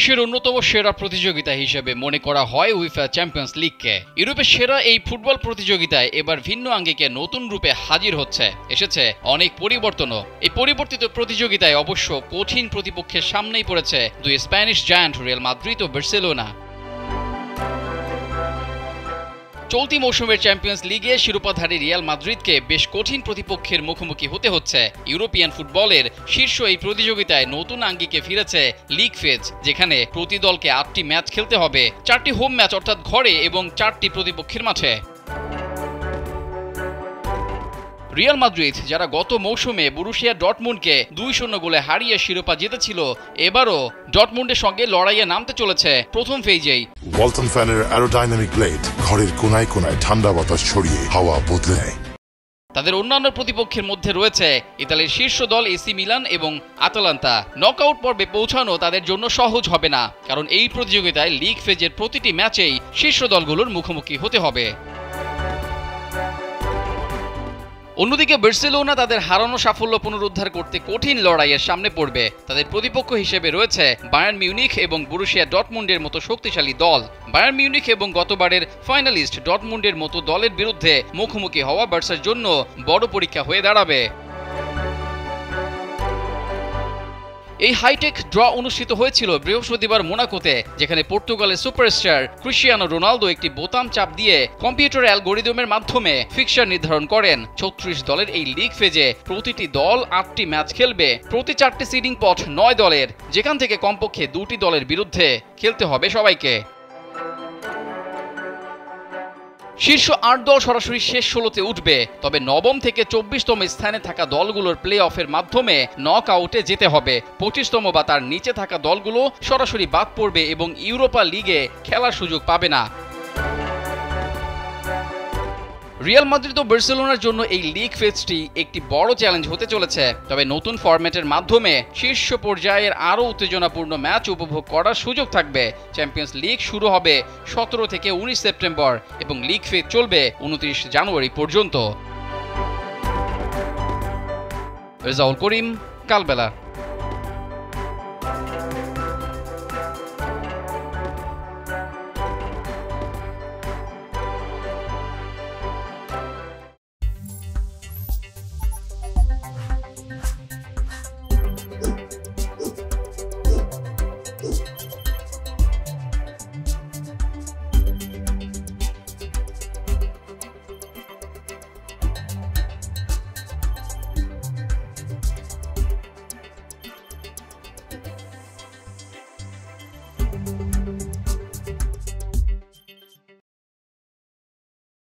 বিশ্বের অন্যতম সেরা প্রতিযোগিতা হিসেবে মনে করা হয় উইফা চ্যাম্পিয়ন্স লিগকে। ইউরোপের সেরা এই ফুটবল প্রতিযোগিতায় এবার ভিন্ন আঙ্গিকে নতুন রূপে হাজির হচ্ছে। এসেছে অনেক পরিবর্তনও। এই পরিবর্তিত প্রতিযোগিতায় অবশ্য কঠিন প্রতিপক্ষের সামনেই পড়েছে দুই স্প্যানিশ জায়ান্ট রিয়াল মাদ্রিদ ও বার্সেলোনা। চলতি মৌসুমের চ্যাম্পিয়ন্স লিগে শিরোপাধারী রিয়াল মাদ্রিদকে বেশ কঠিন প্রতিপক্ষের মুখোমুখি হতে হচ্ছে। ইউরোপিয়ান ফুটবলের শীর্ষ এই প্রতিযোগিতায় নতুন আঙ্গিকে ফিরেছে লিগ ফেজ, যেখানে প্রতি দলকে 8টি ম্যাচ খেলতে হবে, 4টি হোম ম্যাচ অর্থাৎ ঘরে এবং 4টি প্রতিপক্ষের মাঠে। রিয়াল মাদ্রিদ, যারা গত মৌসুমে বরুশিয়া ডর্টমুন্ডকে 2-0 গোলে হারিয়ে শিরোপা জিতেছিল, এবারও ডর্টমুন্ডের সঙ্গে লড়াইয়ে নামতে চলেছে প্রথম ফেজেই। ওয়ালটন ফ্যানের অ্যারোডাইনামিক ব্লেড ঘরের কোনায় কোনায় ঠান্ডা বাতাস ছড়িয়ে হাওয়া বদলে নেয়। তাদের অন্যান্য প্রতিপক্ষের মধ্যে রয়েছে ইতালির শীর্ষ দল এসি মিলান এবং আতালান্তা। নকআউট পর্বে পৌঁছানো তাদের জন্য সহজ হবে না, কারণ এই প্রতিযোগিতায় লিগ ফেজের প্রতিটি ম্যাচেই শীর্ষ দলগুলোর মুখোমুখি হতে হবে। অন্যদিকে বার্সেলোনা তাদের হারানো সাফল্য পুনরুদ্ধার করতে কঠিন লড়াইয়ের সামনে পড়বে। তাদের প্রতিপক্ষ হিসেবে রয়েছে বায়ার্ন মিউনিখ এবং বরুশিয়া ডর্টমুন্ডের মতো শক্তিশালী দল। বায়ার্ন মিউনিখ এবং গতবারের ফাইনালিস্ট ডর্টমুন্ডের মতো দলের বিরুদ্ধে মুখোমুখি হওয়া বার্সার জন্য বড় পরীক্ষা হয়ে দাঁড়াবে। এই হাইটেক ড্র অনুষ্ঠিত হয়েছিল বৃহস্পতিবার মোনাকোতে, যেখানে পর্তুগালের সুপারস্টার ক্রিস্টিয়ানো রোনালদো একটি বোতাম চাপ দিয়ে কম্পিউটার অ্যালগোরিদমের মাধ্যমে ফিক্সার নির্ধারণ করেন। 36 দলের এই লিগ ফেজে প্রতিটি দল 8টি ম্যাচ খেলবে। প্রতি 4টি সিডিং পট 9 দলের, যেখান থেকে কমপক্ষে 2টি দলের বিরুদ্ধে খেলতে হবে সবাইকে। শীর্ষ 8 দল সরাসরি শেষ 16তে উঠবে, তবে নবম থেকে 24তম স্থানে থাকা দলগুলোর প্লে অফের মাধ্যমে নক আউটে যেতে হবে। 25তম বা তার নিচে থাকা দলগুলো সরাসরি বাদ পড়বে এবং ইউরোপা লিগে খেলার সুযোগ পাবে না। রিয়াল মাদ্রিদ ও বার্সেলোনার জন্য এই লিগ ফেজটি একটি বড় চ্যালেঞ্জ হতে চলেছে, তবে নতুন ফরম্যাটের মাধ্যমে শীর্ষ পর্যায়ের আরও উত্তেজনাপূর্ণ ম্যাচ উপভোগ করার সুযোগ থাকবে। চ্যাম্পিয়ন্স লিগ শুরু হবে 17 থেকে 19 সেপ্টেম্বর এবং লিগ ফেজ চলবে 29 জানুয়ারি পর্যন্ত। রেজাউল করিম, কালবেলা।